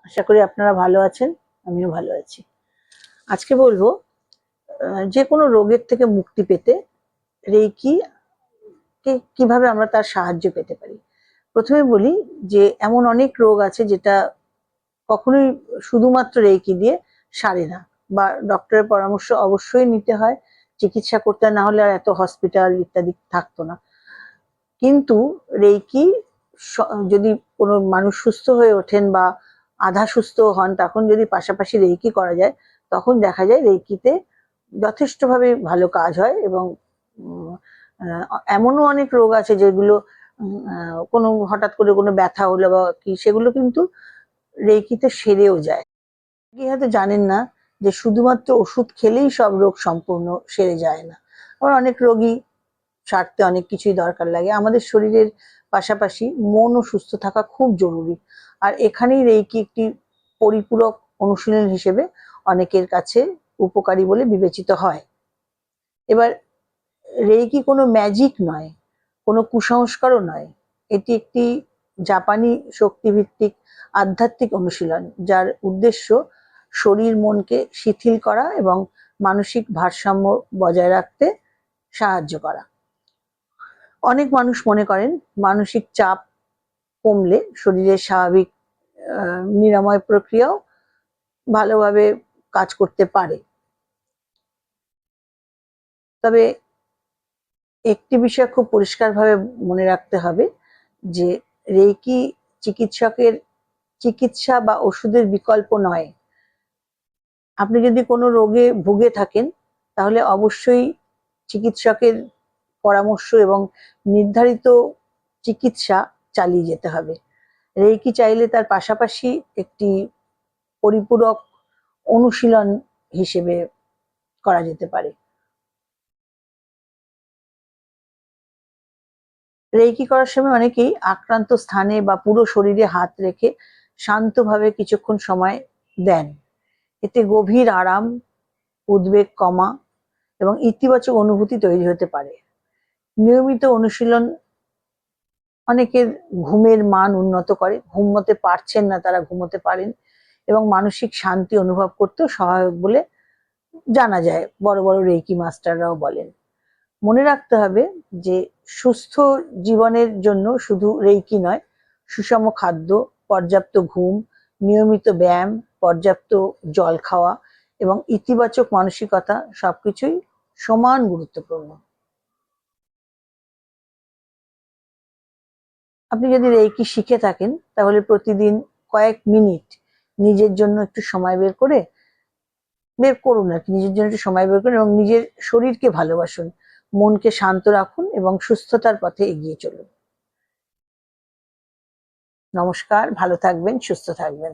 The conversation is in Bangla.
আশা করি আপনারা ভালো আছেন, আমিও ভালো আছি। আজকে বলবো যে কোনো রোগের থেকে মুক্তি পেতে রেইকি কে কিভাবে আমরা তার সাহায্য পেতে পারি। প্রথমে বলি যে এমন অনেক রোগ আছে যেটা কখনোই শুধুমাত্র রেইকি দিয়ে সারে না, বা ডক্টরের পরামর্শ অবশ্যই নিতে হয়, চিকিৎসা করতে হয়, না হলে আর এত হসপিটাল ইত্যাদি থাকতো না। কিন্তু রেইকি যদি কোনো মানুষ সুস্থ হয়ে ওঠেন বা আধা সুস্থ হন, তখন যদি পাশাপাশি রেইকি করা যায়, তখন দেখা যায় রেইকিতে যথেষ্টভাবে ভালো কাজ হয়। এবং এমনও অনেক রোগ আছে যেগুলো কোনো হঠাৎ করে কোনো ব্যথা হলো বা কি, সেগুলো কিন্তু রেইকিতে সেরেও যায়। কি হয়তো জানেন না যে শুধুমাত্র ওষুধ খেলেই সব রোগ সম্পূর্ণ সেরে যায় না। আবার অনেক রোগী সারতে অনেক কিছুই দরকার লাগে। আমাদের শরীরের পাশাপাশি মনও সুস্থ থাকা খুব জরুরি। আর এখানেই রেইকি একটি পরিপূরক অনুশীলন হিসেবে অনেকের কাছে উপকারী বলে বিবেচিত হয়। এবার রেইকি কোনো ম্যাজিক নয়, কোনো কুসংস্কারও নয়। এটি একটি জাপানি শক্তিভিত্তিক আধ্যাত্মিক অনুশীলন, যার উদ্দেশ্য শরীর মনকে শিথিল করা এবং মানসিক ভারসাম্য বজায় রাখতে সাহায্য করা। অনেক মানুষ মনে করেন মানসিক চাপ কমলে শরীরের স্বাভাবিক নিরাময় প্রক্রিয়াও ভালোভাবে কাজ করতে পারে। তবে একটি বিষয় খুব পরিষ্কারভাবে মনে রাখতে হবে যে রেইকি চিকিৎসকের চিকিৎসা বা ওষুধের বিকল্প নয়। আপনি যদি কোনো রোগে ভুগে থাকেন, তাহলে অবশ্যই চিকিৎসকের পরামর্শ এবং নির্ধারিত চিকিৎসা চালিয়ে যেতে হবে। রেইকি চাইলে তার পাশাপাশি একটি পরিপূরক অনুশীলন হিসেবে করা যেতে পারে। রেইকি করার সময় অনেকেই আক্রান্ত স্থানে বা পুরো শরীরে হাত রেখে শান্তভাবে কিছুক্ষণ সময় দেন। এতে গভীর আরাম, উদ্বেগ কমা এবং ইতিবাচক অনুভূতি তৈরি হতে পারে। নিয়মিত অনুশীলন অনেকের ঘুমের মান উন্নত করে, ঘুমোতে পারছেন না তারা ঘুমোতে পারেন, এবং মানসিক শান্তি অনুভব করতেও সহায়ক বলে জানা যায়, বড় বড় রেইকি মাস্টাররাও বলেন। মনে রাখতে হবে যে সুস্থ জীবনের জন্য শুধু রেইকি নয়, সুষম খাদ্য, পর্যাপ্ত ঘুম, নিয়মিত ব্যায়াম, পর্যাপ্ত জল খাওয়া এবং ইতিবাচক মানসিকতা সবকিছুই সমান গুরুত্বপূর্ণ। আপনি যদি রেইকি শিখে থাকেন, তাহলে প্রতিদিন কয়েক মিনিট নিজের জন্য একটু সময় বের করুন আর কি, নিজের জন্য একটু সময় বের করুন এবং নিজের শরীরকে ভালোবাসুন, মনকে শান্ত রাখুন এবং সুস্থতার পথে এগিয়ে চলুন। নমস্কার, ভালো থাকবেন, সুস্থ থাকবেন।